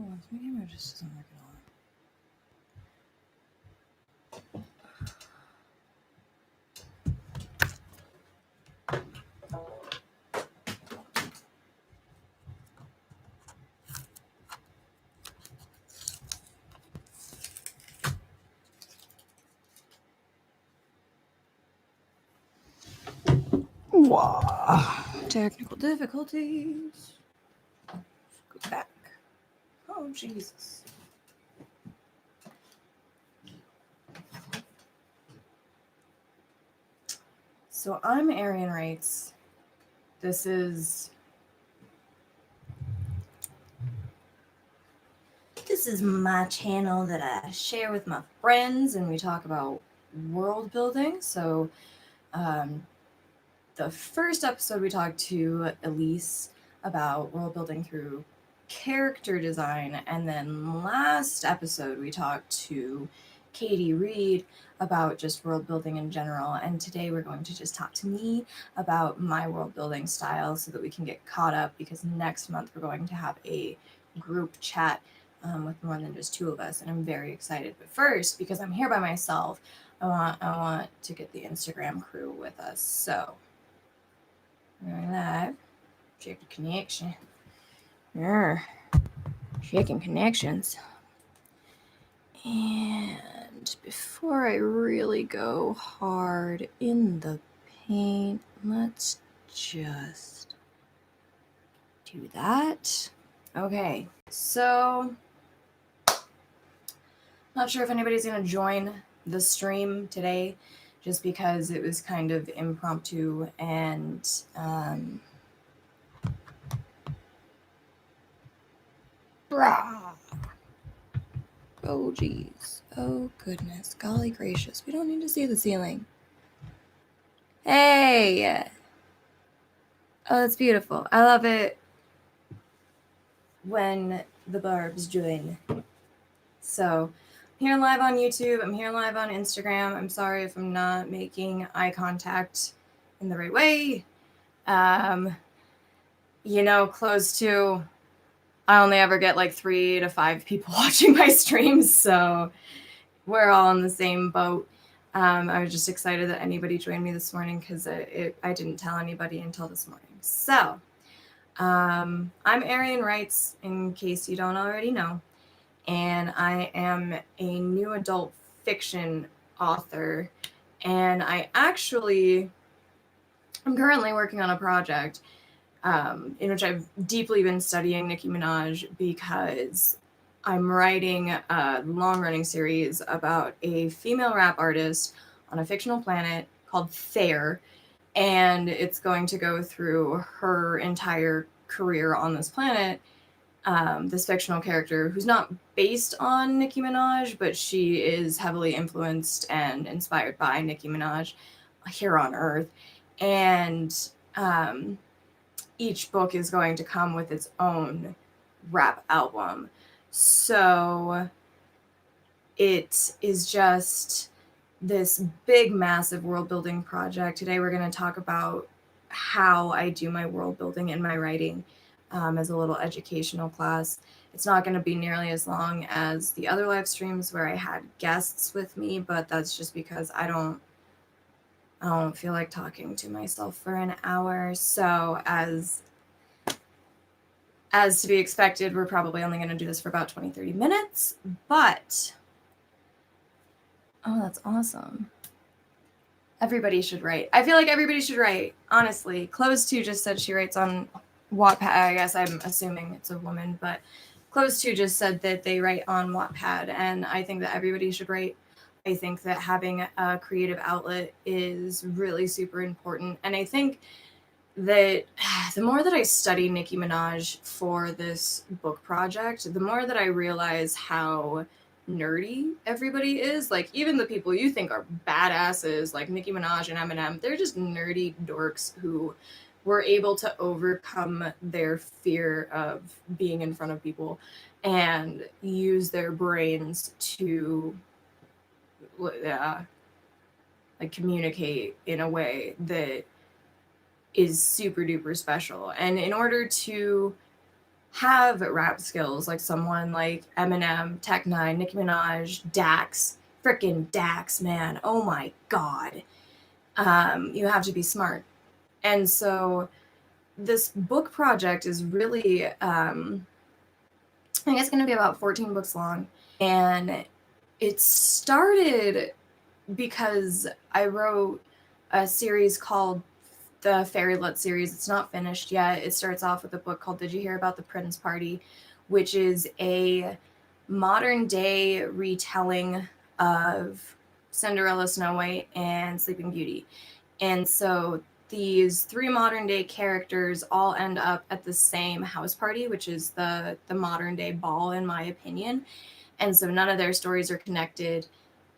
cool. My camera just isn't working on. Wow. Technical difficulties. Go back. Oh, Jesus. So I'm EirianWrites. This is my channel that I share with my friends, and we talk about world building. So the first episode we talked to Elise about world building through character design, and then last episode we talked to Katie Reed about just world building in general, and today we're going to just talk to me about my world building style so that we can get caught up, because next month we're going to have a group chat with more than just two of us, and I'm very excited. But first, because I'm here by myself, I want to get the Instagram crew with us. So we're live. Check the connection. Checking connections. And before I really go hard in the paint, let's just do that. Okay, so not sure if anybody's going to join the stream today, just because it was kind of impromptu and oh geez, oh goodness, golly gracious, we don't need to see the ceiling. Hey, oh, that's beautiful. I love it when the barbs join. So I'm here live on YouTube, I'm here live on Instagram. I'm sorry if I'm not making eye contact in the right way. Close to, I only ever get like 3 to 5 people watching my streams, so we're all in the same boat. I was just excited that anybody joined me this morning, because I didn't tell anybody until this morning. So I'm EirianWrites, in case you don't already know, and I am a new adult fiction author, and I'm currently working on a project in which I've deeply been studying Nicki Minaj, because I'm writing a long-running series about a female rap artist on a fictional planet called Thayer, and it's going to go through her entire career on this planet. This fictional character who's not based on Nicki Minaj, but she is heavily influenced and inspired by Nicki Minaj here on Earth. And each book is going to come with its own rap album. So it is just this big, massive world building project. Today we're going to talk about how I do my world building and my writing as a little educational class. It's not going to be nearly as long as the other live streams where I had guests with me, but that's just because I don't feel like talking to myself for an hour. So as to be expected, we're probably only going to do this for about 20-30 minutes, but oh, that's awesome. Everybody should write. I feel like everybody should write, honestly. Close 2 just said she writes on Wattpad. I guess I'm assuming it's a woman, but Close 2 just said that they write on Wattpad, and I think that everybody should write. I think that having a creative outlet is really super important, and I think that the more that I study Nicki Minaj for this book project, the more that I realize how nerdy everybody is. Like, even the people you think are badasses, like Nicki Minaj and Eminem, they're just nerdy dorks who were able to overcome their fear of being in front of people and use their brains to communicate in a way that is super duper special. And in order to have rap skills, like someone like Eminem, Tech Nine, Nicki Minaj, Dax, frickin' Dax, man. Oh my God. You have to be smart. And so this book project is really, I think it's going to be about 14 books long. And it started because I wrote a series called the Fairy Lit series. It's not finished yet. It starts off with a book called Did You Hear About the Prince Party, which is a modern day retelling of Cinderella, Snow White, and Sleeping Beauty. And so these three modern day characters all end up at the same house party, which is the modern day ball, in my opinion. And so none of their stories are connected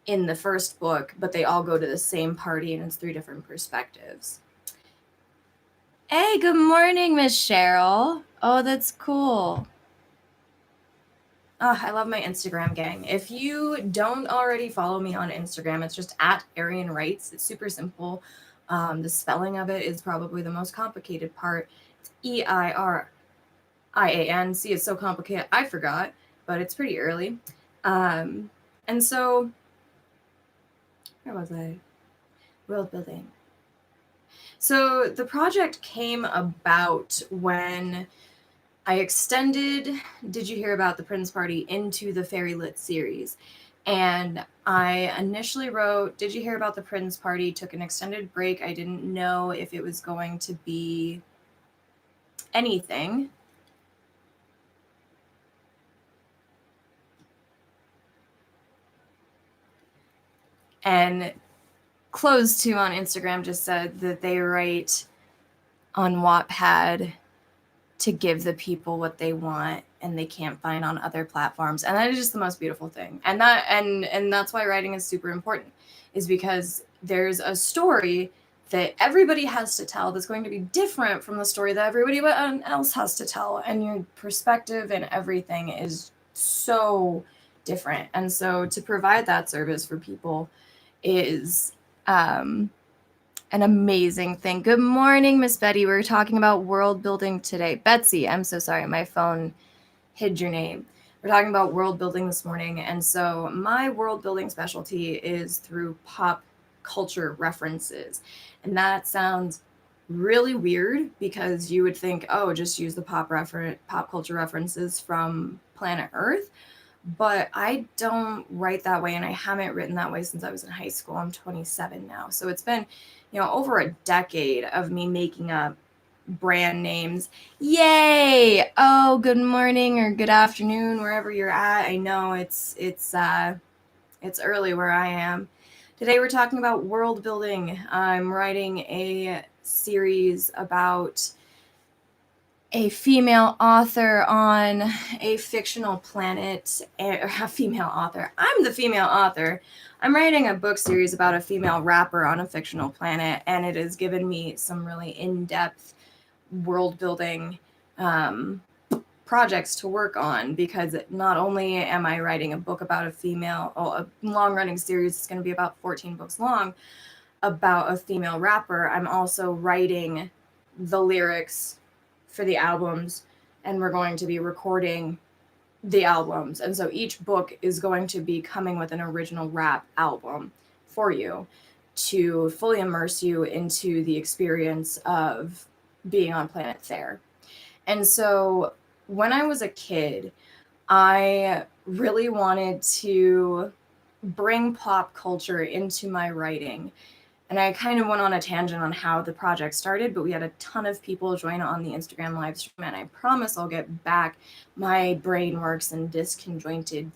in the first book, but they all go to the same party, and it's three different perspectives. Hey, good morning, Miss Cheryl. Oh, that's cool. Oh, I love my Instagram gang. If you don't already follow me on Instagram, it's just at EirianWrites. It's super simple. The spelling of it is probably the most complicated part. It's EirianC. See, it's so complicated. I forgot, but it's pretty early. And so, where was I? World building. So the project came about when I extended Did You Hear About the Prince Party into the Fairy Lit series. And I initially wrote Did You Hear About the Prince Party, took an extended break. I didn't know if it was going to be anything. And Close to on Instagram just said that they write on Wattpad to give the people what they want and they can't find on other platforms. And that is just the most beautiful thing. And that's why writing is super important, is because there's a story that everybody has to tell that's going to be different from the story that everybody else has to tell. And your perspective and everything is so different. And so to provide that service for people is an amazing thing. Good morning, Miss Betty. We're talking about world building today. Betsy, I'm so sorry. My phone hid your name. We're talking about world building this morning. And so my world building specialty is through pop culture references. And that sounds really weird because you would think, oh, just use the pop culture references from planet Earth. But I don't write that way, and I haven't written that way since I was in high school. I'm 27 now. So it's been, over a decade of me making up brand names. Yay! Oh, good morning or good afternoon, wherever you're at. I know it's early where I am. Today we're talking about world building. I'm writing a series about a female author on a fictional planet, a female author. I'm the female author. I'm writing a book series about a female rapper on a fictional planet, and it has given me some really in-depth world building projects to work on, because not only am I writing a book about a long-running series, it's going to be about 14 books long, about a female rapper, I'm also writing the lyrics for the albums, and we're going to be recording the albums. And so each book is going to be coming with an original rap album for you to fully immerse you into the experience of being on planet Thayer. And so when I was a kid, I really wanted to bring pop culture into my writing. And I kind of went on a tangent on how the project started, but we had a ton of people join on the Instagram live stream, and I promise I'll get back. My brain works in disconjointed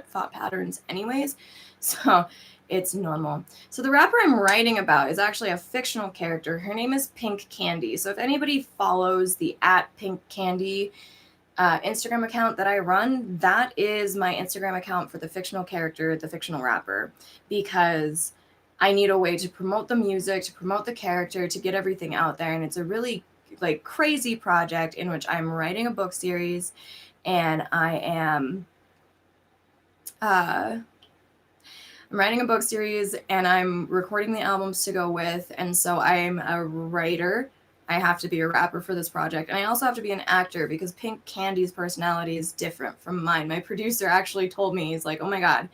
thought patterns anyways, so it's normal. So the rapper I'm writing about is actually a fictional character. Her name is Pink Candy. So if anybody follows the @PinkCandy Instagram account that I run, that is my Instagram account for the fictional character, the fictional rapper, because I need a way to promote the music, to promote the character, to get everything out there. And it's a really crazy project in which I'm writing a book series, and I'm writing a book series, and I'm recording the albums to go with. And so I'm a writer I have to be a rapper for this project. And I also have to be an actor because Pink Candy's personality is different from mine. My producer actually told me, he's like, oh my God,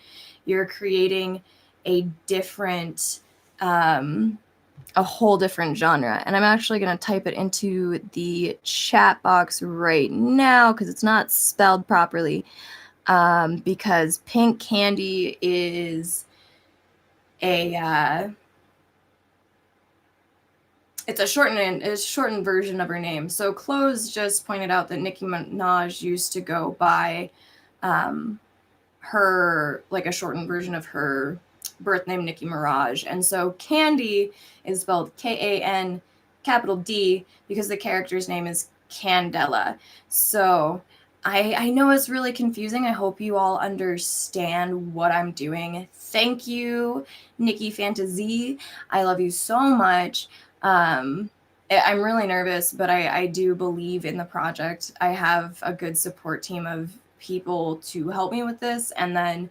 you're creating a different, a whole different genre. And I'm actually going to type it into the chat box right now because it's not spelled properly. Because Pink Candy is it's a shortened version of her name. So Close just pointed out that Nicki Minaj used to go by her, like a shortened version of her birth name, Nicki Minaj. And so Candy is spelled K-A-N capital D because the character's name is Candela. So I know it's really confusing. I hope you all understand what I'm doing. Thank you, Nikki Fantasy. I love you so much. I'm really nervous, but I do believe in the project. I have a good support team of people to help me with this. And then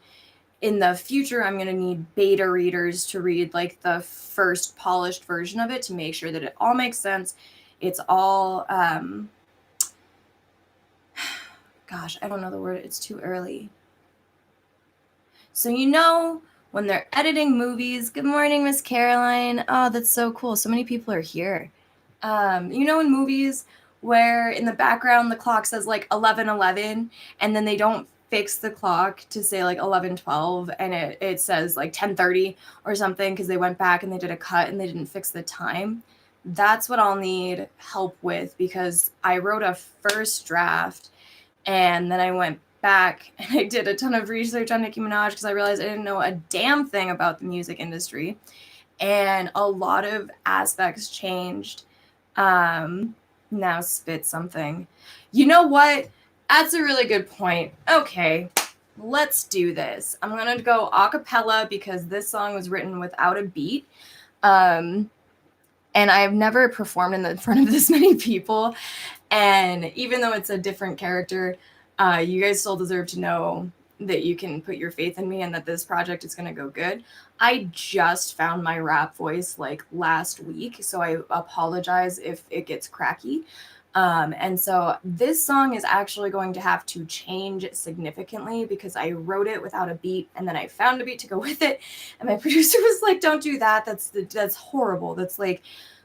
in the future, I'm going to need beta readers to read like the first polished version of it to make sure that it all makes sense. It's all, gosh, I don't know the word. It's too early. So, you know, when they're editing movies, good morning, Miss Caroline. Oh, that's so cool. So many people are here. You know, in movies where in the background the clock says like 11:11 and then they don't fix the clock to say like 11:12 and it says like 10:30 or something because they went back and they did a cut and they didn't fix the time. That's what I'll need help with because I wrote a first draft and then I went back and I did a ton of research on Nicki Minaj because I realized I didn't know a damn thing about the music industry. And a lot of aspects changed. Now spit something. You know what? That's a really good point. Okay, let's do this. I'm gonna go a cappella because this song was written without a beat. And I've never performed in front of this many people. And even though it's a different character, you guys still deserve to know that you can put your faith in me and that this project is going to go good. I just found my rap voice like last week, so I apologize if it gets cracky. And so this song is actually going to have to change significantly because I wrote it without a beat and then I found a beat to go with it. And my producer was like, don't do that. That's horrible. That's like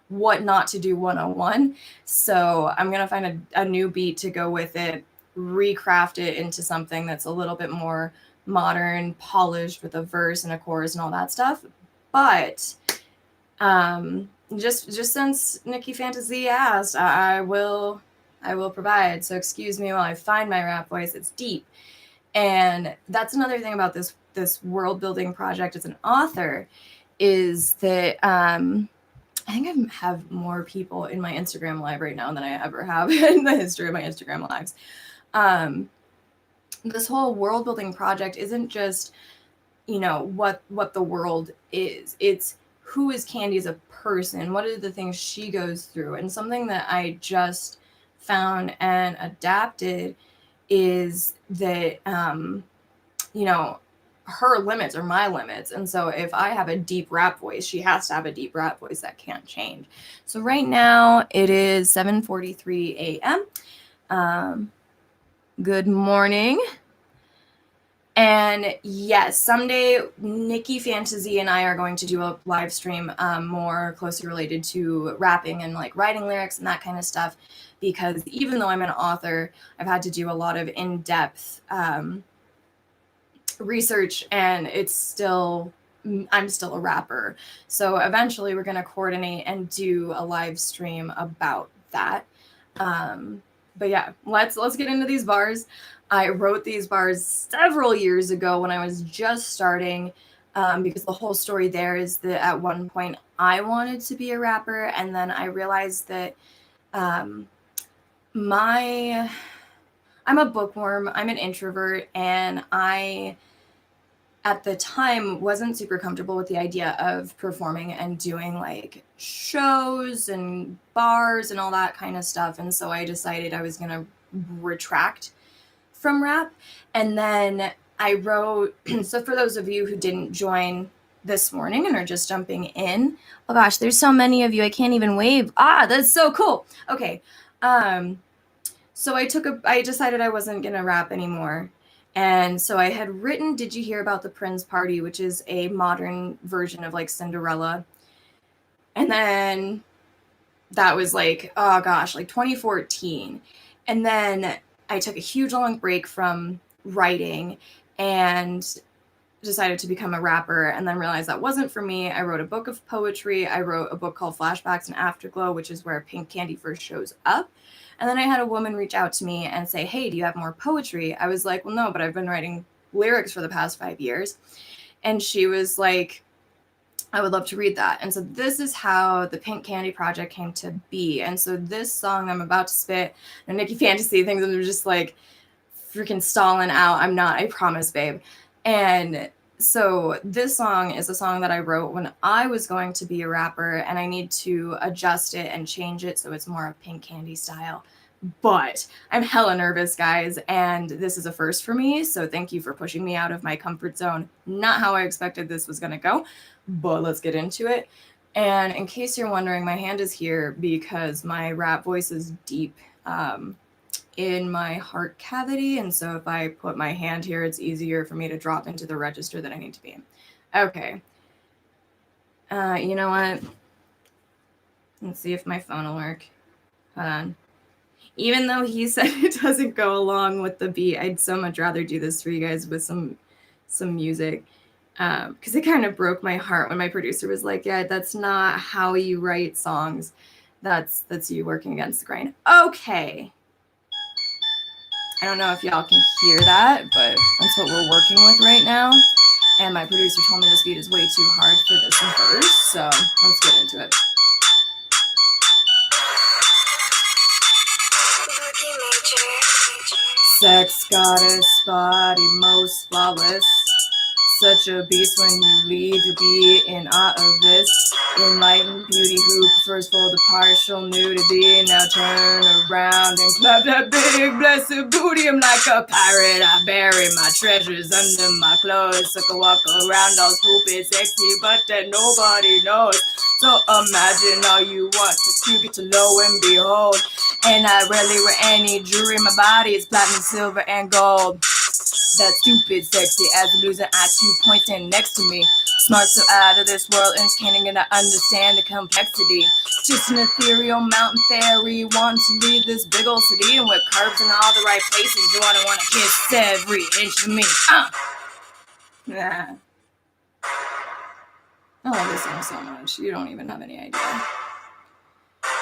what not to do 101. So I'm going to find a new beat to go with it, recraft it into something that's a little bit more modern, polished with a verse and a chorus and all that stuff. But just since Nikki Fantasy asked, I will provide. So excuse me while I find my rap voice. It's deep. And that's another thing about this world building project as an author is that I think I have more people in my Instagram live right now than I ever have in the history of my Instagram lives. This whole world building project isn't just, you know, what the world is. It's who is Candy as a person? What are the things she goes through? And something that I just found and adapted is that, you know, her limits are my limits. And so if I have a deep rap voice, she has to have a deep rap voice that can't change. So right now it is 7:43 a.m. Good morning. And yes, someday Nikki Fantasy and I are going to do a live stream more closely related to rapping and like writing lyrics and that kind of stuff. Because even though I'm an author, I've had to do a lot of in-depth research and I'm still a rapper. So eventually we're going to coordinate and do a live stream about that. But yeah, let's get into these bars. I wrote these bars several years ago when I was just starting, because the whole story there is that at one point I wanted to be a rapper, and then I realized that I'm a bookworm, I'm an introvert, and I at the time wasn't super comfortable with the idea of performing and doing like shows and bars and all that kind of stuff. And so I decided I was going to retract from rap. And then I wrote, so for those of you who didn't join this morning and are just jumping in, oh gosh, there's so many of you. I can't even wave. That's so cool. Okay. So I decided I wasn't going to rap anymore. And so I had written, Did You Hear About the Prince Party, which is a modern version of like Cinderella. And then that was like, oh gosh, like 2014. And then I took a huge long break from writing and decided to become a rapper, and then realized that wasn't for me. I wrote a book of poetry. I wrote a book called Flashbacks and Afterglow, which is where Pink Candy first shows up. And then I had a woman reach out to me and say, hey, do you have more poetry? I was like, well, no, but I've been writing lyrics for the past 5 years. And she was like, I would love to read that. And so this is how the Pink Candy project came to be. And so this song I'm about to spit, and Nikki Fantasy thinks I'm just like freaking stalling out. I'm not, I promise, babe. And so this song is a song that I wrote when I was going to be a rapper, and I need to adjust it and change it so it's more of Pink Candy style. But I'm hella nervous, guys, and this is a first for me, so thank you for pushing me out of my comfort zone. Not how I expected this was going to go, but let's get into it. And in case you're wondering, my hand is here because my rap voice is deep in my heart cavity, and so if I put my hand here, it's easier for me to drop into the register that I need to be in. Okay. You know what? Let's see if my phone will work. Hold on. Even though he said it doesn't go along with the beat, I'd so much rather do this for you guys with some music, because it kind of broke my heart when my producer was like, yeah, that's not how you write songs. That's you working against the grain. Okay. I don't know if y'all can hear that, but that's what we're working with right now. And my producer told me this beat is way too hard for this verse, so let's get into it. Sex goddess, body most flawless. Such a beast when you leave, you'll be in awe of this. Enlightened beauty who prefers full to partial nudity. Now turn around and clap that big blessed booty. I'm like a pirate, I bury my treasures under my clothes. So I can walk around all stupid, sexy, but that nobody knows. So imagine all you want to get to lo and behold. And I rarely wear any jewelry, my body is platinum, silver, and gold. That stupid, sexy as a loser at you pointing next to me. Smart so out of this world and can't even understand the complexity. Just an ethereal mountain fairy wanting to leave this big old city, and with curves in all the right places. You want to kiss every inch of me. Nah. I love this song so much. You don't even have any idea.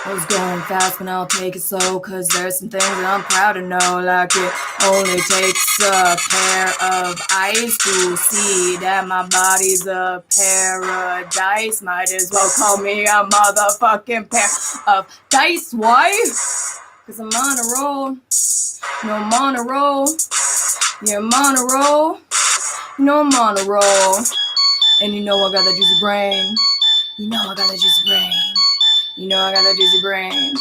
I was going fast, but I'll take it slow, cause there's some things that I'm proud to know. Like it only takes a pair of eyes to see that my body's a paradise. Might as well call me a motherfucking pair of dice. Why? Cause I'm on a roll. No, I'm on a roll. Yeah, I'm on a roll. No, I'm on a roll. And you know I got that juicy brain. You know I got that juicy brain. You know I got that juicy brain.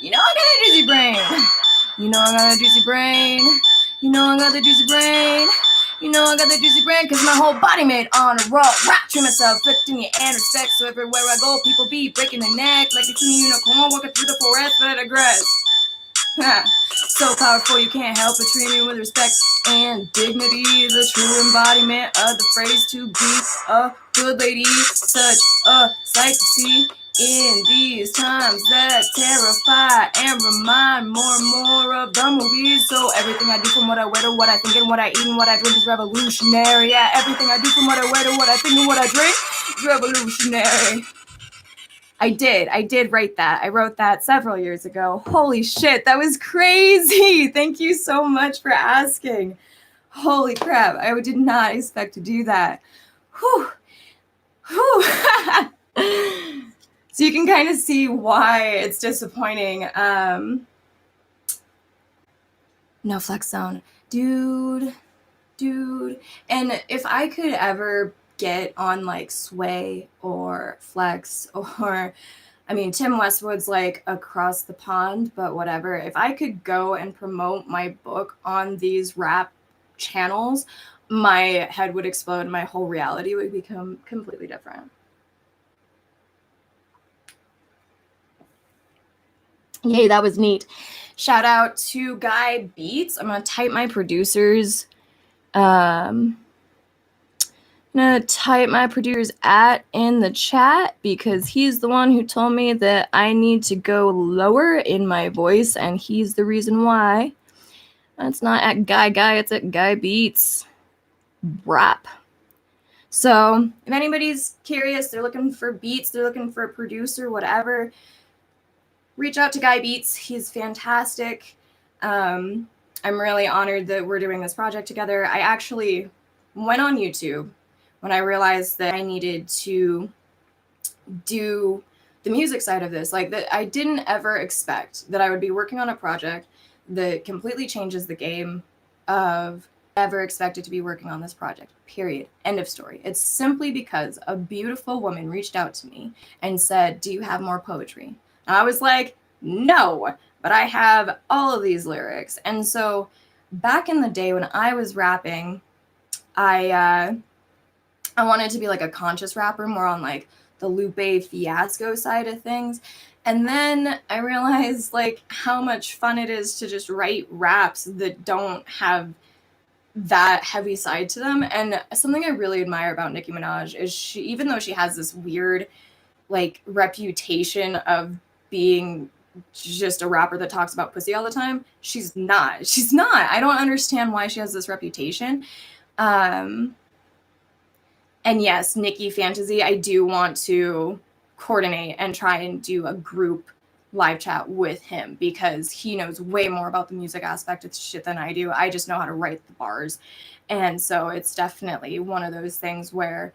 You know I got that juicy brain. You know I got that juicy brain. You know I got that juicy brain. You know I got that juicy brain, cause my whole body made on a roll. Rap, treat myself, affecting your and respect. So everywhere I go, people be breaking their neck like a teeny unicorn walking through the forest, but I digress. So powerful, you can't help but treat me with respect and dignity. The true embodiment of the phrase to be a good lady. Such a sight to see in these times that terrify and remind more and more of the movies. So everything I do, from what I wear to what I think and what I eat and what I drink, is revolutionary. Yeah, everything I do, from what I wear to what I think and what I drink, is revolutionary. I did write that. I wrote that several years ago. Holy shit, that was crazy. Thank you so much for asking. Holy crap, I did not expect to do that. Whew. Whew. So you can kind of see why it's disappointing. No flex zone. Dude. And if I could ever get on like Sway or Flex, or I mean Tim Westwood's like across the pond, but whatever, if I could go and promote my book on these rap channels, my head would explode. My whole reality would become completely different. Yay, that was neat. Shout out to Guy Beats. I'm going to type my producer's at in the chat because he's the one who told me that I need to go lower in my voice, and he's the reason why. It's not at Guy, it's at Guy Beats. Rap. So if anybody's curious, they're looking for beats, they're looking for a producer, whatever, reach out to Guy Beats. He's fantastic. I'm really honored that we're doing this project together. I actually went on YouTube when I realized that I needed to do the music side of this. Like, that I didn't ever expect that I would be working on a project that completely changes the game of ever expected to be working on this project, period. End of story. It's simply because a beautiful woman reached out to me and said, do you have more poetry? And I was like, no, but I have all of these lyrics. And so back in the day when I was rapping, I wanted to be like a conscious rapper, more on like the Lupe Fiasco side of things. And then I realized like how much fun it is to just write raps that don't have that heavy side to them. And something I really admire about Nicki Minaj is she, even though she has this weird like reputation of being just a rapper that talks about pussy all the time, she's not. I don't understand why she has this reputation. And yes, Nicki Fantasy, I do want to coordinate and try and do a group live chat with him because he knows way more about the music aspect of shit than I do. I just know how to write the bars. And so it's definitely one of those things where,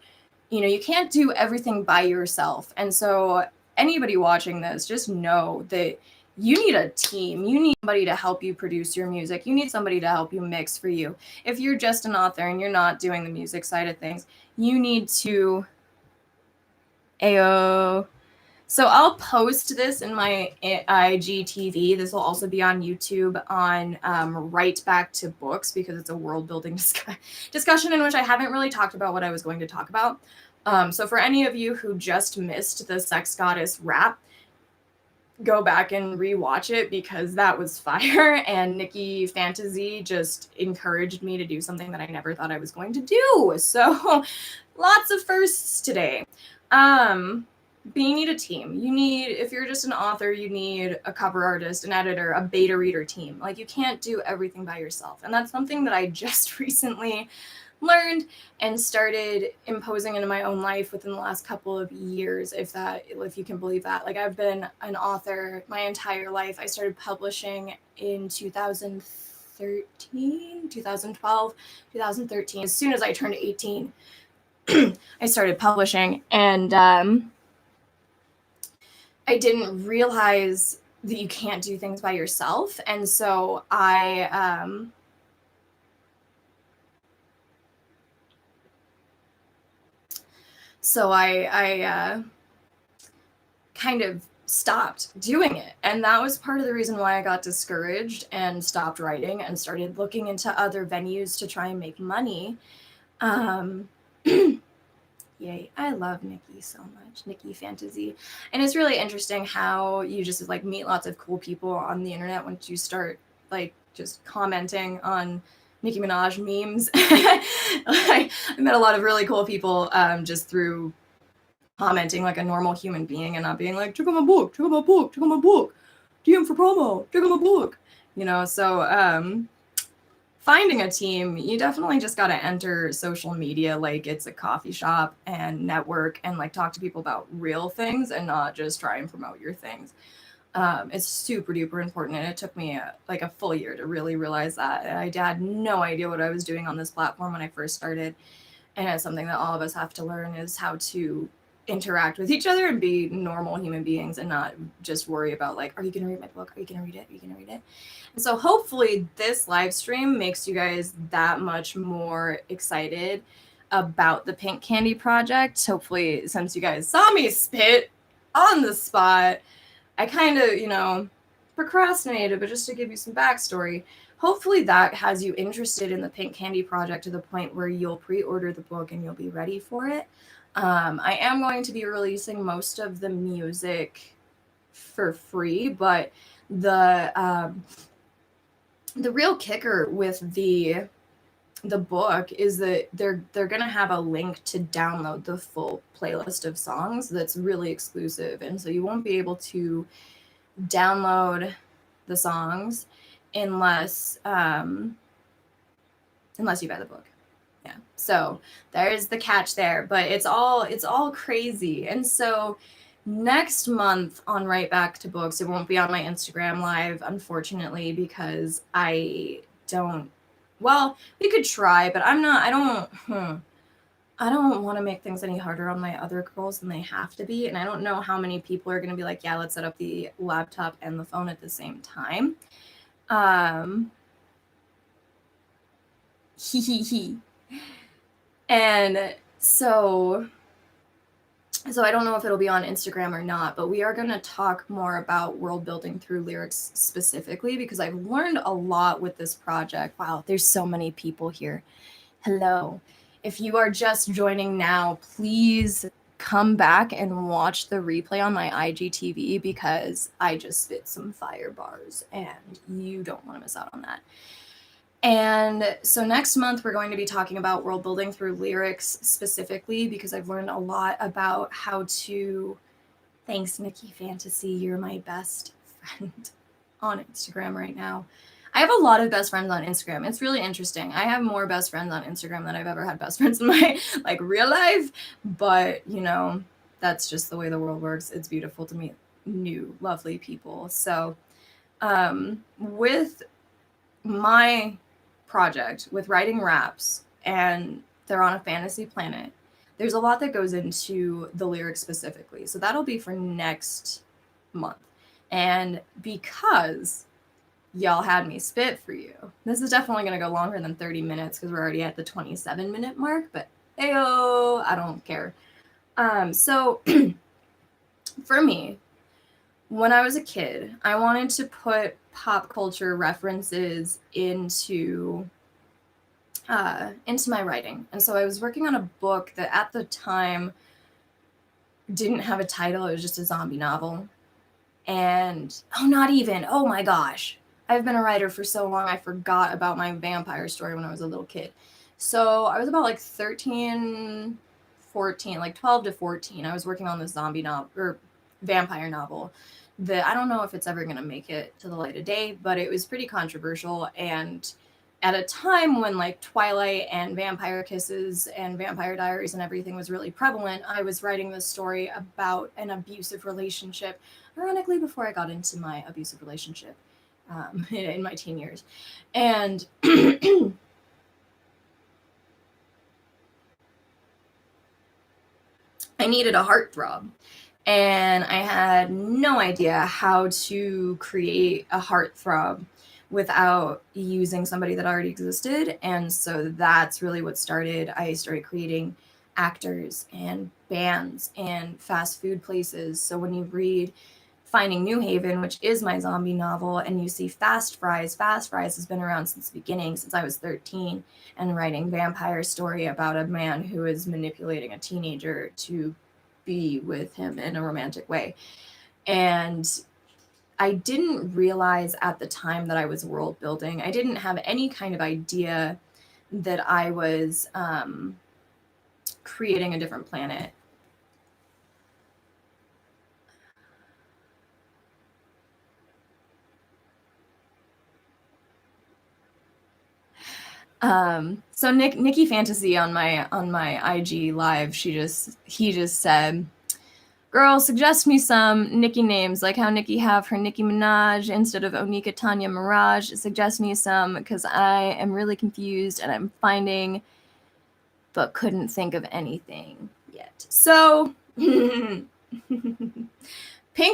you know, you can't do everything by yourself. And so anybody watching this, just know that you need a team. You need somebody to help you produce your music. You need somebody to help you mix for you. If you're just an author and you're not doing the music side of things, you need to So I'll post this in my IGTV. This will also be on YouTube on Write Back to Books because it's a world building discussion in which I haven't really talked about what I was going to talk about. So for any of you who just missed the Sex Goddess rap, go back and rewatch it because that was fire. And Nicki Fantasy just encouraged me to do something that I never thought I was going to do. So lots of firsts today. But you need a team. You need, if you're just an author, you need a cover artist, an editor, a beta reader team. Like, you can't do everything by yourself. And that's something that I just recently learned and started imposing into my own life within the last couple of years, if you can believe that. Like, I've been an author my entire life. I started publishing in 2013, 2012, 2013. As soon as I turned 18, I started publishing, and I didn't realize that you can't do things by yourself. And so I kind of stopped doing it. And that was part of the reason why I got discouraged and stopped writing and started looking into other venues to try and make money. Yay, I love Nicki so much, Nicki Fantasy. And it's really interesting how you just like meet lots of cool people on the internet once you start like just commenting on Nicki Minaj memes. I met a lot of really cool people just through commenting like a normal human being and not being like, check out my book, check out my book, check out my book, DM for promo, check out my book. You know, so finding a team, you definitely just got to enter social media like it's a coffee shop and network and like talk to people about real things and not just try and promote your things. It's super duper important. And it took me like a full year to really realize that. I had no idea what I was doing on this platform when I first started. And it's something that all of us have to learn is how to interact with each other and be normal human beings and not just worry about like, are you going to read my book? Are you going to read it? Are you going to read it? And so hopefully this live stream makes you guys that much more excited about the Pink Candy project. Hopefully, since you guys saw me spit on the spot, I kind of, procrastinated, but just to give you some backstory, hopefully that has you interested in the Pink Candy project to the point where you'll pre-order the book and you'll be ready for it. I am going to be releasing most of the music for free, but the real kicker with the book is that they're gonna have a link to download the full playlist of songs that's really exclusive, and so you won't be able to download the songs unless you buy the book. Yeah, so there's the catch there, but it's all crazy. And so next month on Right Back to Books, it won't be on my Instagram live, unfortunately, because I don't, well, we could try, but I don't want to make things any harder on my other girls than they have to be. And I don't know how many people are going to be like, yeah, let's set up the laptop and the phone at the same time. And so I don't know if it'll be on Instagram or not, but we are going to talk more about world building through lyrics specifically, because I've learned a lot with this project. Wow, there's so many people here. Hello. If you are just joining now, please come back and watch the replay on my IGTV, because I just spit some fire bars and you don't want to miss out on that. And so next month, we're going to be talking about world building through lyrics specifically, because I've learned a lot about how to, thanks, Nikki Fantasy, you're my best friend on Instagram right now. I have a lot of best friends on Instagram. It's really interesting. I have more best friends on Instagram than I've ever had best friends in my like real life, but you know, that's just the way the world works. It's beautiful to meet new, lovely people. So with my project with writing raps, and they're on a fantasy planet, there's a lot that goes into the lyrics specifically. So that'll be for next month. And because y'all had me spit for you, this is definitely going to go longer than 30 minutes because we're already at the 27-minute mark, but ayo, I don't care. So for me, when I was a kid, I wanted to put pop culture references into my writing. And so I was working on a book that at the time didn't have a title. It was just a zombie novel. And, oh my gosh. I've been a writer for so long, I forgot about my vampire story when I was a little kid. So I was about like 13, 14, like 12 to 14. I was working on this zombie novel or vampire novel that I don't know if it's ever going to make it to the light of day, but it was pretty controversial. And at a time when like Twilight and Vampire Kisses and Vampire Diaries and everything was really prevalent, I was writing this story about an abusive relationship, ironically before I got into my abusive relationship in my teen years. And I needed a heartthrob. And I had no idea how to create a heartthrob without using somebody that already existed. And so that's really what started. I started creating actors and bands and fast food places. So when you read Finding New Haven, which is my zombie novel, and you see Fast Fries has been around since the beginning, since I was 13, and writing vampire story about a man who is manipulating a teenager to be with him in a romantic way. And I didn't realize at the time that I was world building. I didn't have any kind of idea that I was creating a different planet. So Nikki Fantasy on my IG live, he just said, "Girl, suggest me some Nicki names, like how Nicki have her Nicki Minaj instead of Onika Tanya Mirage. Suggest me some, because I am really confused and I'm finding, but couldn't think of anything yet." So, Pink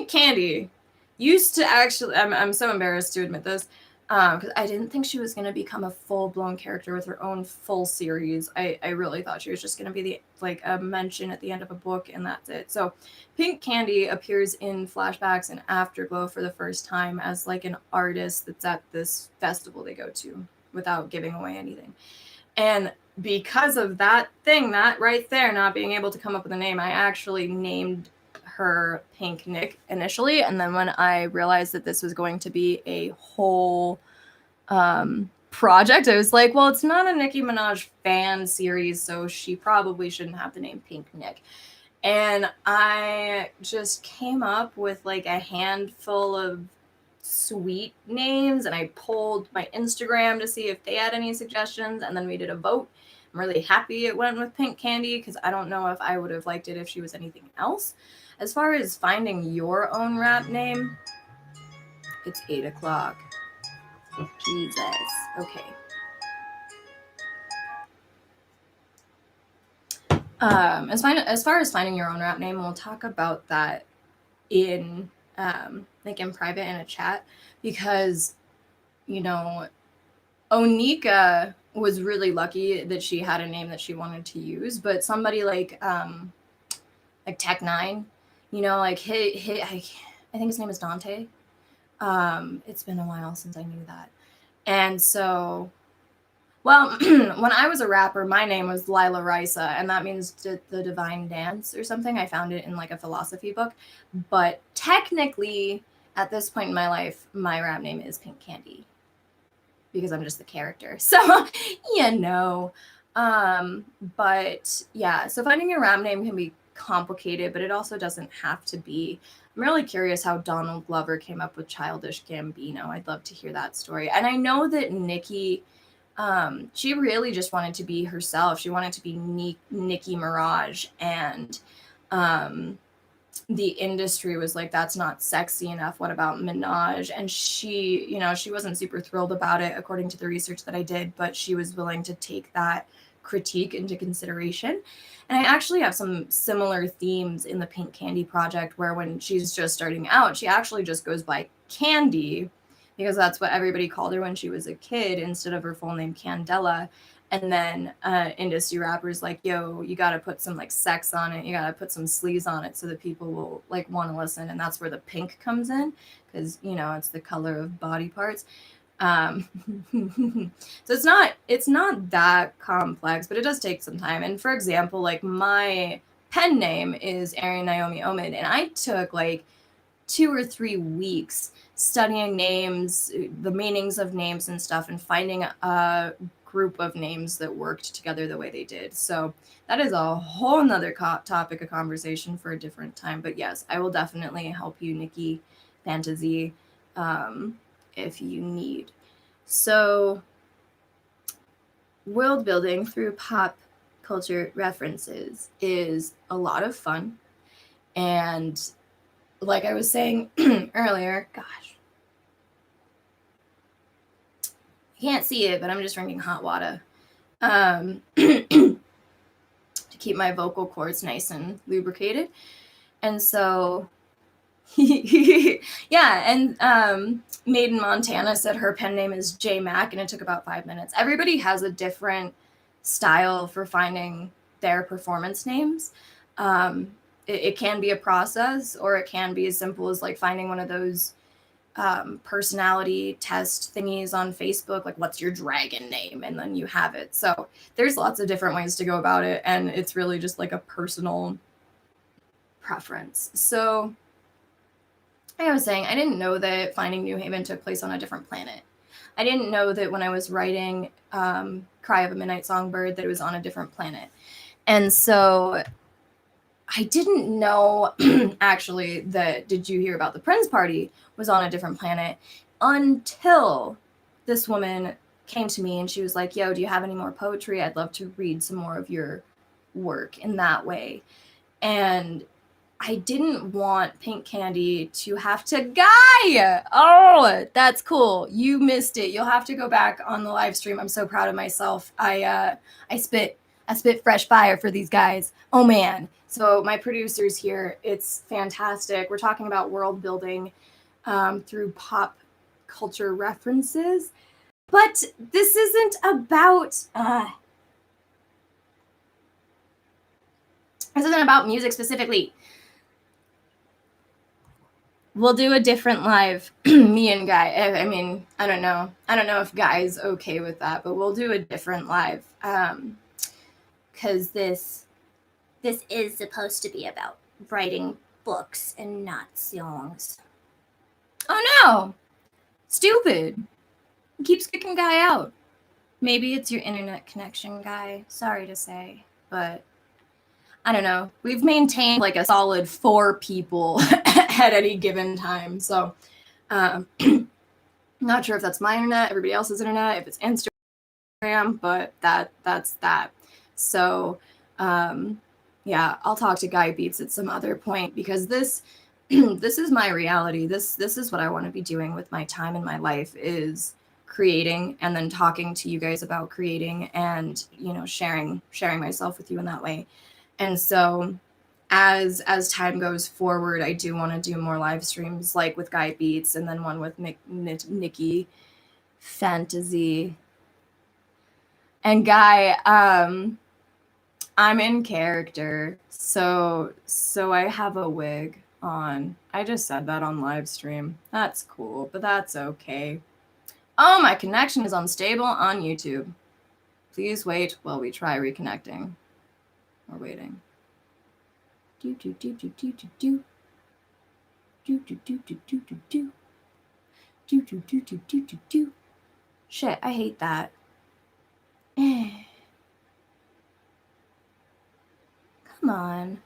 Candy used to actually, I'm so embarrassed to admit this, because I didn't think she was going to become a full-blown character with her own full series. I really thought she was just going to be a mention at the end of a book, and that's it. So Pink Candy appears in flashbacks and Afterglow for the first time as like an artist that's at this festival they go to, without giving away anything. And because of that thing, that right there, not being able to come up with a name, I actually named her Pink Nick initially, and then when I realized that this was going to be a whole project, I was like, well, it's not a Nicki Minaj fan series, so she probably shouldn't have the name Pink Nick. And I just came up with like a handful of sweet names, and I polled my Instagram to see if they had any suggestions, and then we did a vote. I'm really happy it went with Pink Candy, because I don't know if I would have liked it if she was anything else. As far as finding your own rap name, it's 8 o'clock. Jesus. Okay. As far as finding your own rap name, we'll talk about that in in private in a chat, because Onika was really lucky that she had a name that she wanted to use, but somebody like Tech Nine, I think his name is Dante. It's been a while since I knew that. And so, well, when I was a rapper, my name was Lila Risa, and that means the divine dance or something. I found it in like a philosophy book. But technically, at this point in my life, my rap name is Pink Candy, because I'm just the character. So, but yeah, so finding your rap name can be complicated, but it also doesn't have to be. I'm really curious how Donald Glover came up with Childish Gambino. I'd love to hear that story. And I know that Nicki, she really just wanted to be herself. She wanted to be Nicki Minaj, and the industry was like, that's not sexy enough. What about Minaj? And she, she wasn't super thrilled about it, according to the research that I did, but she was willing to take that critique into consideration. And I actually have some similar themes in the Pink Candy project, where when she's just starting out, she actually just goes by Candy, because that's what everybody called her when she was a kid, instead of her full name Candela. And then industry rappers like, yo, you got to put some like sex on it. You got to put some sleaze on it so that people will like want to listen. And that's where the pink comes in, because, it's the color of body parts. So it's not that complex, but it does take some time. And for example, like my pen name is Arian Naomi Omid, and I took like 2 or 3 weeks studying names, the meanings of names and stuff, and finding a group of names that worked together the way they did. So that is a whole nother topic of conversation for a different time. But yes, I will definitely help you, Nikki Fantasy, if you need. So world building through pop culture references is a lot of fun. And like I was saying earlier, gosh, I can't see it, but I'm just drinking hot water to keep my vocal cords nice and lubricated. And so yeah, and Maiden Montana said her pen name is J Mac, and it took about 5 minutes. Everybody has a different style for finding their performance names. It can be a process, or it can be as simple as like finding one of those personality test thingies on Facebook, like what's your dragon name, and then you have it. So there's lots of different ways to go about it, and it's really just like a personal preference. So I was saying, I didn't know that Finding New Haven took place on a different planet. I didn't know that when I was writing Cry of a Midnight Songbird that it was on a different planet. And so I didn't know actually that Did You Hear About the Prince Party was on a different planet, until this woman came to me and she was like, yo, do you have any more poetry? I'd love to read some more of your work in that way. And I didn't want Pink Candy to have to Guy. Oh, that's cool. You missed it. You'll have to go back on the live stream. I'm so proud of myself. I spit fresh fire for these guys. Oh man. So my producers here, it's fantastic. We're talking about world building through pop culture references. But this isn't about music specifically. We'll do a different live, me and Guy. I mean, I don't know if Guy's okay with that, but we'll do a different live. Because this is supposed to be about writing books and not songs. Oh no! Stupid! It keeps kicking Guy out. Maybe it's your internet connection, Guy. Sorry to say, but I don't know. We've maintained like a solid 4 people at any given time. So not sure if that's my internet, everybody else's internet, if it's Instagram, but that's that. So yeah, I'll talk to Guy Beats at some other point, because this this is my reality. This is what I want to be doing with my time in my life, is creating and then talking to you guys about creating and, you know, sharing myself with you in that way. And so as time goes forward, I do want to do more live streams, like with Guy Beats, and then one with Nikki Fantasy. And Guy, I'm in character, so I have a wig on. I just said that on live stream. That's cool, but that's okay. Oh, my connection is unstable on YouTube. Please wait while we try reconnecting. We're waiting. Do do do do do do do. Do do do do do do do. Do do do do do do do. Shit, I hate that. Come on.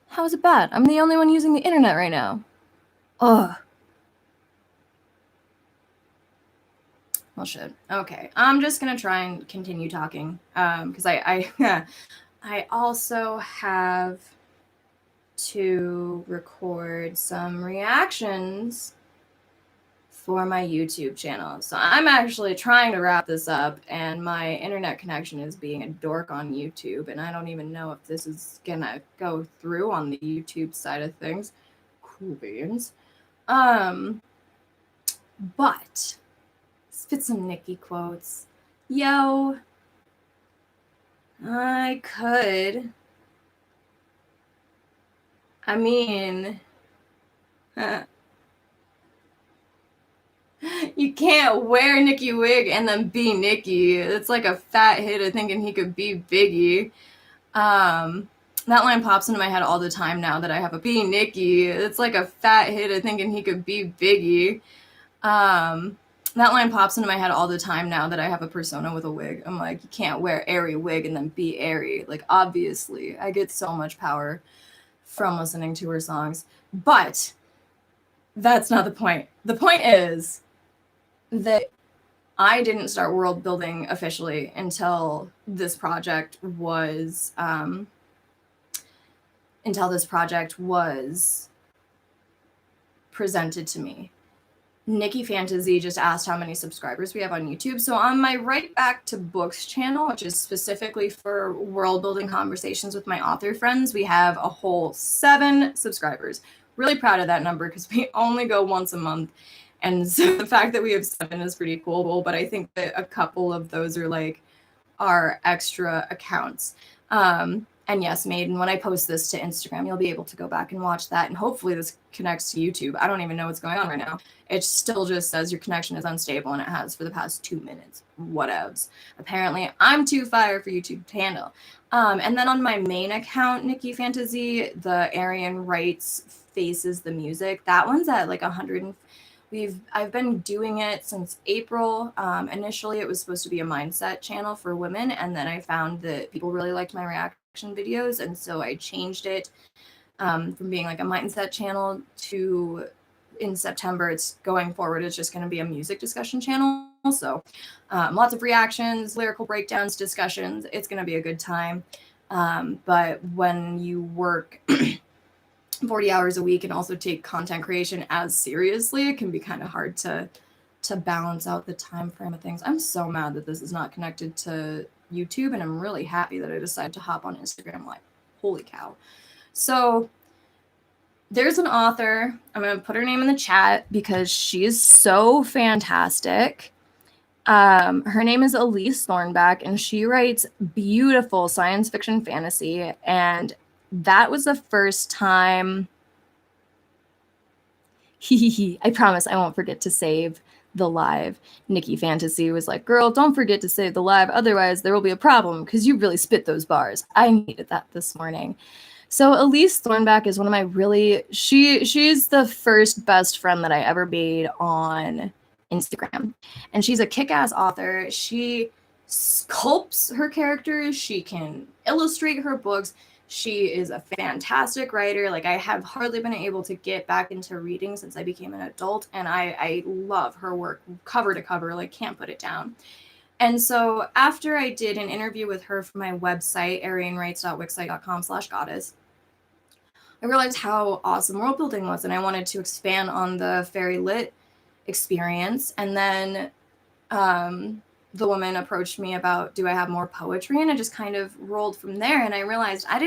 How is it bad? I'm the only one using the internet right now. Ugh. Well, shit. Okay. I'm just gonna try and continue talking. Because I also have to record some reactions for my YouTube channel. So I'm actually trying to wrap this up, and my internet connection is being a dork on YouTube, and I don't even know if this is gonna go through on the YouTube side of things. Cool beans. But spit some Nikki quotes. Yo, I could. I mean, you can't wear Nikki wig and then be Nikki. It's like a fat hitter thinking he could be Biggie. That line pops into my head all the time now that I have a be Nikki. It's like a fat hitter thinking he could be Biggie. That line pops into my head all the time now that I have a persona with a wig. I'm like, you can't wear Airi wig and then be Airi. Like, obviously, I get so much power from listening to her songs. But that's not the point. The point is that I didn't start world building officially until this project was presented to me. Nikki Fantasy just asked how many subscribers we have on YouTube. So on my Write Back to Books channel, which is specifically for world building conversations with my author friends, we have a whole 7 subscribers. Really proud of that number because we only go once a month. And so the fact that we have 7 is pretty cool. But I think that a couple of those are like our extra accounts. And yes, Maiden, when I post this to Instagram, you'll be able to go back and watch that. And hopefully this connects to YouTube. I don't even know what's going on right now. It still just says your connection is unstable, and it has for the past 2 minutes. Whatevs. Apparently, I'm too fire for YouTube to handle. And then on my main account, Nikki Fantasy, the EirianWrites Faces the Music, that one's at like 100. I've been doing it since April. Initially, it was supposed to be a mindset channel for women, and then I found that people really liked my reaction videos, and so I changed it from being like a mindset channel to, in September, it's going forward, it's just going to be a music discussion channel. So lots of reactions, lyrical breakdowns, discussions. It's going to be a good time. But when you work 40 hours a week and also take content creation as seriously, it can be kind of hard to balance out the time frame of things. I'm so mad that this is not connected to YouTube, and I'm really happy that I decided to hop on Instagram Live. Holy cow. So there's an author. I'm going to put her name in the chat because she's so fantastic. Her name is Elise Thornback, and she writes beautiful science fiction fantasy. And that was the first time. I promise I won't forget to save the live. Nikki Fantasy was like, girl, don't forget to save the live. Otherwise, there will be a problem because you really spit those bars. I needed that this morning. So Elise Thornback is one of my she's the first best friend that I ever made on Instagram. And she's a kick-ass author. She sculpts her characters. She can illustrate her books. She is a fantastic writer. Like, I have hardly been able to get back into reading since I became an adult, and I love her work cover to cover, like, can't put it down. And so after I did an interview with her for my website, EirianWrites.wixsite.com/goddess, I realized how awesome world building was, and I wanted to expand on the fairy lit experience. And then the woman approached me about, do I have more poetry? And it just kind of rolled from there. And I realized I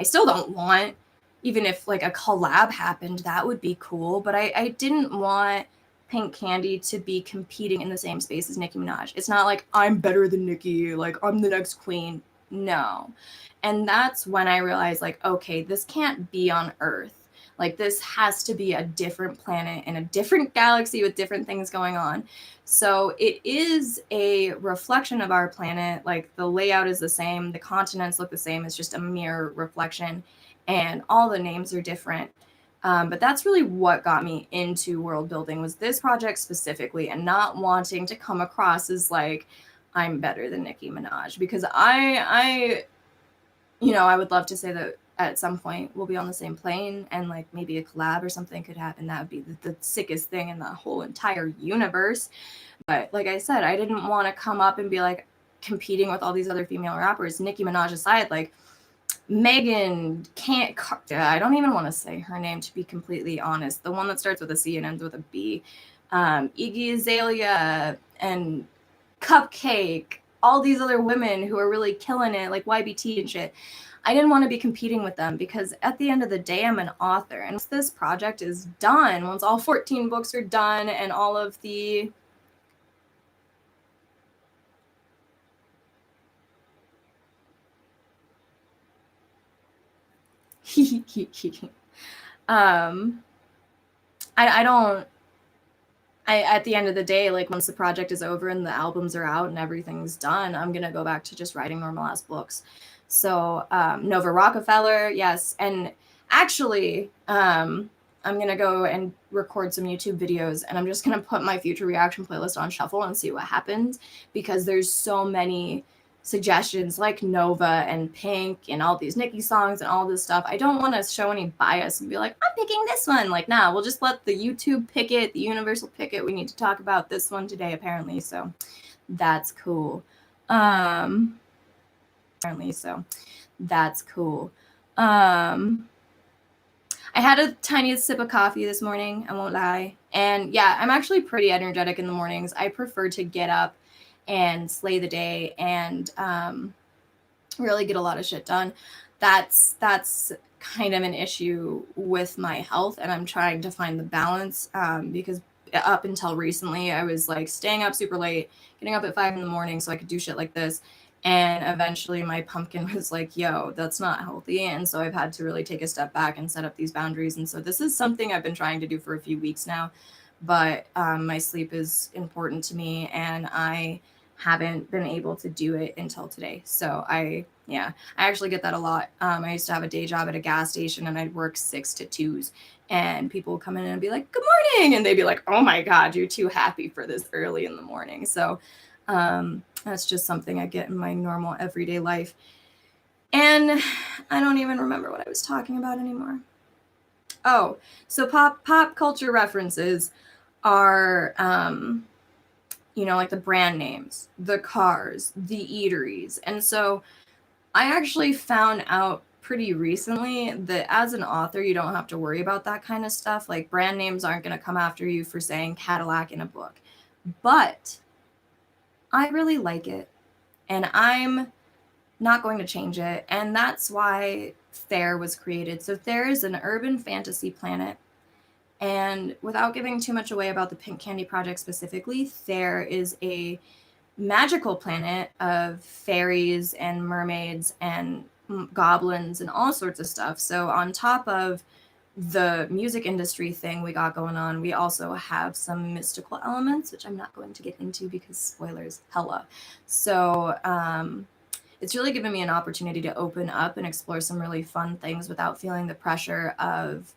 still don't want, even if like a collab happened, that would be cool. But I didn't want Pink Candy to be competing in the same space as Nicki Minaj. It's not like I'm better than Nicki, like I'm the next queen. No. And that's when I realized, like, okay, this can't be on Earth. Like, this has to be a different planet in a different galaxy with different things going on. So it is a reflection of our planet. Like, the layout is the same, the continents look the same, it's just a mirror reflection, and all the names are different. But that's really what got me into world building, was this project specifically, and not wanting to come across as like I'm better than Nicki Minaj, because I would love to say that at some point we'll be on the same plane and like maybe a collab or something could happen. That would be the sickest thing in the whole entire universe. But like I said, I didn't want to come up and be like competing with all these other female rappers. Nicki Minaj aside, like Megan can't. I don't even want to say her name, to be completely honest. The one that starts with a C and ends with a B. Iggy Azalea and Cupcake, all these other women who are really killing it, like YBT and shit. I didn't want to be competing with them because at the end of the day, I'm an author. And once this project is done, once all 14 books are done and all of the I don't, at the end of the day, like once the project is over and the albums are out and everything's done, I'm going to go back to just writing normal ass books. So Nova Rockefeller, yes. And actually, I'm going to go and record some YouTube videos, and I'm just going to put my future reaction playlist on shuffle and see what happens, because there's so many suggestions like Nova and Pink and all these Nicki songs and all this stuff. I don't want to show any bias and be like, I'm picking this one. Like, nah, we'll just let the YouTube pick it, the universe will pick it. We need to talk about this one today, apparently. So that's cool. Apparently, so that's cool. I had a tiny sip of coffee this morning, I won't lie. And yeah, I'm actually pretty energetic in the mornings. I prefer to get up and slay the day and really get a lot of shit done. That's kind of an issue with my health, and I'm trying to find the balance, because up until recently I was like staying up super late, getting up at 5 a.m. so I could do shit like this. And eventually my pumpkin was like, yo, that's not healthy. And so I've had to really take a step back and set up these boundaries. And so this is something I've been trying to do for a few weeks now. But my sleep is important to me, and I haven't been able to do it until today. So I actually get that a lot. I used to have a day job at a gas station, and I'd work 6 to 2s. And people would come in and be like, good morning. And they'd be like, oh my God, you're too happy for this early in the morning. So that's just something I get in my normal everyday life. And I don't even remember what I was talking about anymore. Oh, so pop culture references are, like the brand names, the cars, the eateries. And so I actually found out pretty recently that as an author, you don't have to worry about that kind of stuff. Like, brand names aren't going to come after you for saying Cadillac in a book. But I really like it, and I'm not going to change it. And that's why Thayer was created. So Thayer is an urban fantasy planet. And without giving too much away about the Pink Candy Project specifically, Thayer is a magical planet of fairies and mermaids and goblins and all sorts of stuff. So on top of the music industry thing we got going on, we also have some mystical elements, which I'm not going to get into because spoilers, hella. So it's really given me an opportunity to open up and explore some really fun things without feeling the pressure of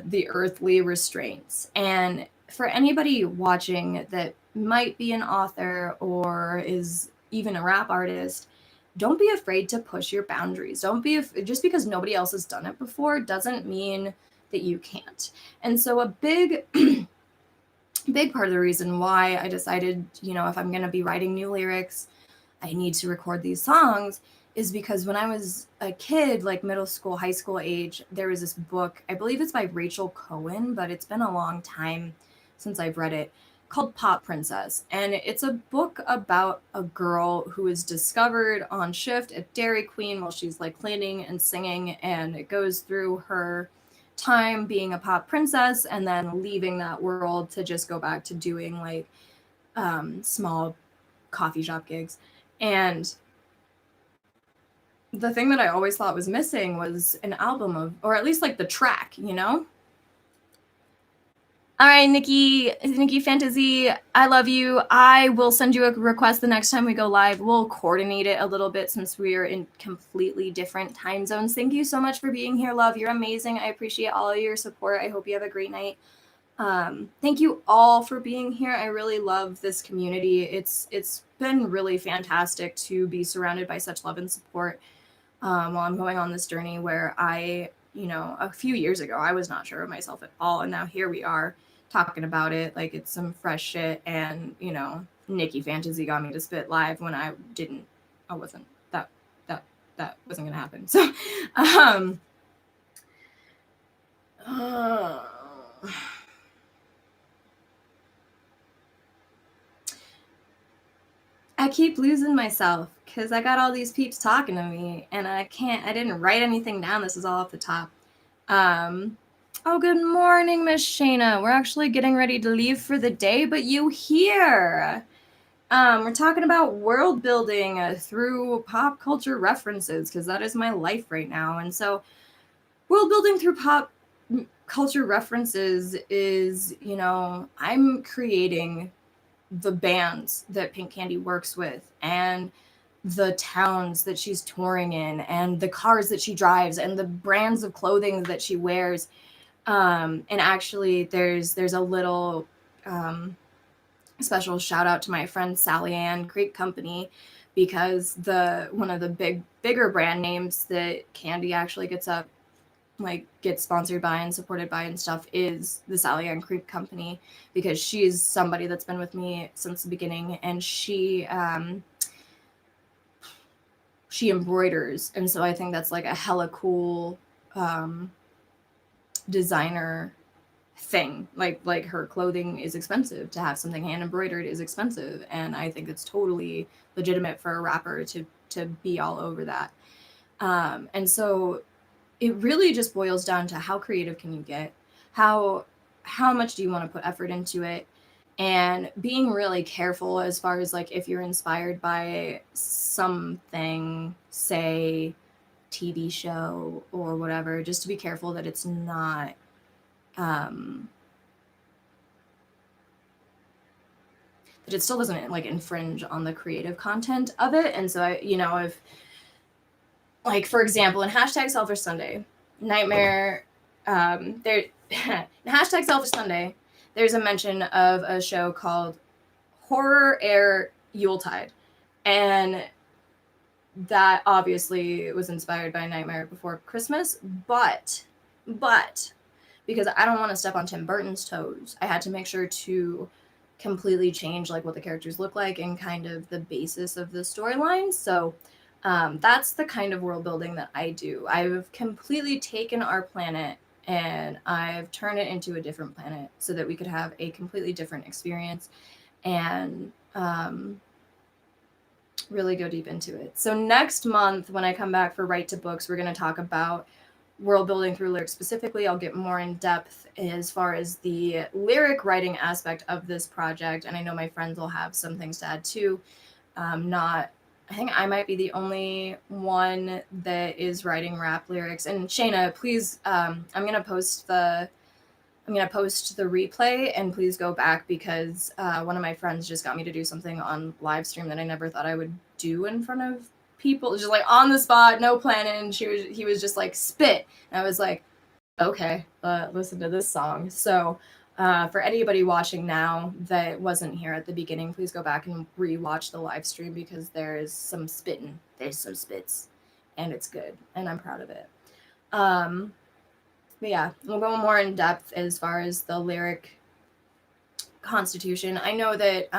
the earthly restraints. And for anybody watching that might be an author or is even a rap artist, don't be afraid to push your boundaries. Don't be just because nobody else has done it before doesn't mean that you can't. And so a big big part of the reason why I decided, if I'm going to be writing new lyrics, I need to record these songs is because when I was a kid, like middle school, high school age, there was this book, I believe it's by Rachel Cohen, but it's been a long time since I've read it, called Pop Princess. And it's a book about a girl who is discovered on shift at Dairy Queen while she's like cleaning and singing. And it goes through her time being a pop princess and then leaving that world to just go back to doing like small coffee shop gigs. And the thing that I always thought was missing was an album of, or at least like the track, All right, Nikki Fantasy, I love you. I will send you a request the next time we go live. We'll coordinate it a little bit since we are in completely different time zones. Thank you so much for being here, love. You're amazing. I appreciate all of your support. I hope you have a great night. Thank you all for being here. I really love this community. It's been really fantastic to be surrounded by such love and support while I'm going on this journey where I, a few years ago, I was not sure of myself at all. And now here we are talking about it like it's some fresh shit. And, Nikki Fantasy got me to spit live when that wasn't going to happen. So, I keep losing myself because I got all these peeps talking to me and I didn't write anything down. This is all off the top. Oh, good morning, Miss Shayna. We're actually getting ready to leave for the day, but you here. We're talking about world building through pop culture references because that is my life right now. And so world building through pop culture references is, I'm creating the bands that Pink Candy works with and the towns that she's touring in and the cars that she drives and the brands of clothing that she wears. And actually there's a little special shout out to my friend Sally Ann Creek Company because one of the bigger brand names that Candy actually gets sponsored by and supported by and stuff is the Sally Ann Creek Company because she's somebody that's been with me since the beginning and she embroiders. And so I think that's like a hella cool designer thing. Like her clothing is expensive. To have something hand embroidered is expensive. And I think it's totally legitimate for a rapper to be all over that. And so it really just boils down to how creative can you get? How much do you want to put effort into it? And being really careful as far as like if you're inspired by something, say TV show or whatever, just to be careful that it's not that it still doesn't like infringe on the creative content of it. And so if like, for example, in #Selfish Sunday, Nightmare, in #Selfish Sunday, there's a mention of a show called Horror Air Yuletide. And that obviously was inspired by Nightmare Before Christmas, but because I don't want to step on Tim Burton's toes, I had to make sure to completely change like what the characters look like and kind of the basis of the storyline. So that's the kind of world building that I do. I've completely taken our planet and I've turned it into a different planet so that we could have a completely different experience. And really go deep into it. So next month, when I come back for Write to Books, we're going to talk about world building through lyrics specifically. I'll get more in depth as far as the lyric writing aspect of this project. And I know my friends will have some things to add too. I think I might be the only one that is writing rap lyrics. And Shayna, please, I'm gonna post the replay, and please go back, because one of my friends just got me to do something on live stream that I never thought I would do in front of people, just like on the spot, no planning. He was just like, spit, and I was like, okay, listen to this song. So for anybody watching now that wasn't here at the beginning, please go back and rewatch the live stream, because there's some spitting. There's some spits, and it's good, and I'm proud of it. But yeah, we'll go more in depth as far as the lyric constitution. I know that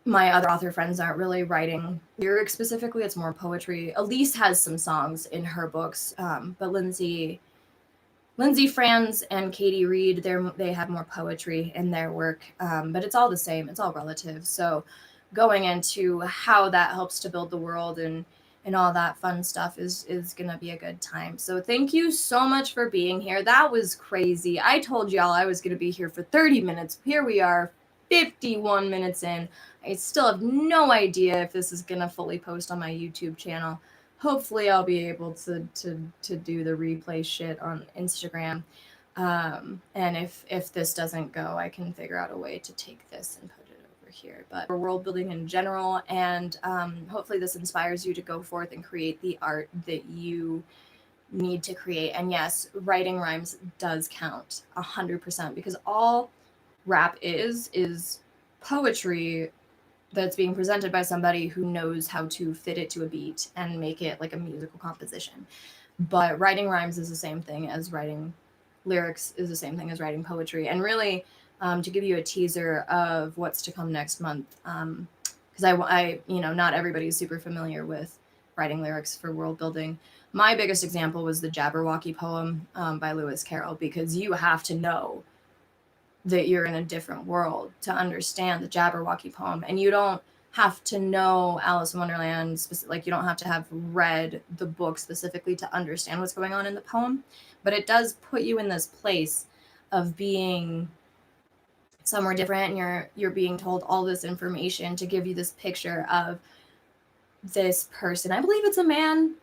my other author friends aren't really writing lyrics specifically. It's more poetry. Elise has some songs in her books, but Lindsay Franz and Katie Reed, they have more poetry in their work, but it's all the same. It's all relative. So going into how that helps to build the world and all that fun stuff is going to be a good time. So thank you so much for being here. That was crazy. I told y'all I was going to be here for 30 minutes. Here we are, 51 minutes in. I still have no idea if this is going to fully post on my YouTube channel. Hopefully I'll be able to do the replay shit on Instagram. And if this doesn't go, I can figure out a way to take this and put it over here. But for world building in general, and hopefully this inspires you to go forth and create the art that you need to create. And yes, writing rhymes does count 100%, because all rap is poetry that's being presented by somebody who knows how to fit it to a beat and make it like a musical composition. But writing rhymes is the same thing as writing lyrics, is the same thing as writing poetry. And really, to give you a teaser of what's to come next month, because I not everybody's super familiar with writing lyrics for world building. My biggest example was the Jabberwocky poem by Lewis Carroll, because you have to know that you're in a different world to understand the Jabberwocky poem. And you don't have to know Alice in Wonderland, like you don't have to have read the book specifically to understand what's going on in the poem, but it does put you in this place of being somewhere different, and you're being told all this information to give you this picture of this person. I believe it's a man.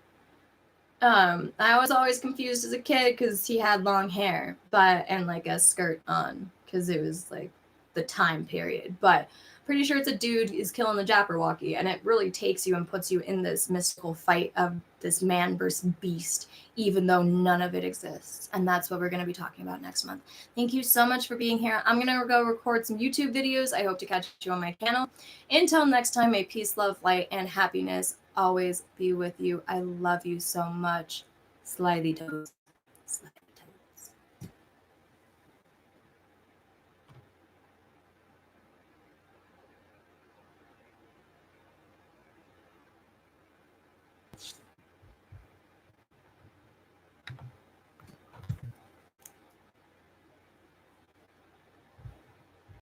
I was always confused as a kid because he had long hair, and like a skirt on, because it was like the time period. But pretty sure it's a dude is killing the Jabberwocky, and it really takes you and puts you in this mystical fight of this man versus beast, even though none of it exists. And that's what we're going to be talking about next month. Thank you so much for being here. I'm going to go record some YouTube videos. I hope to catch you on my channel. Until next time, may peace, love, light, and happiness always be with you. I love you so much. Slyly toes.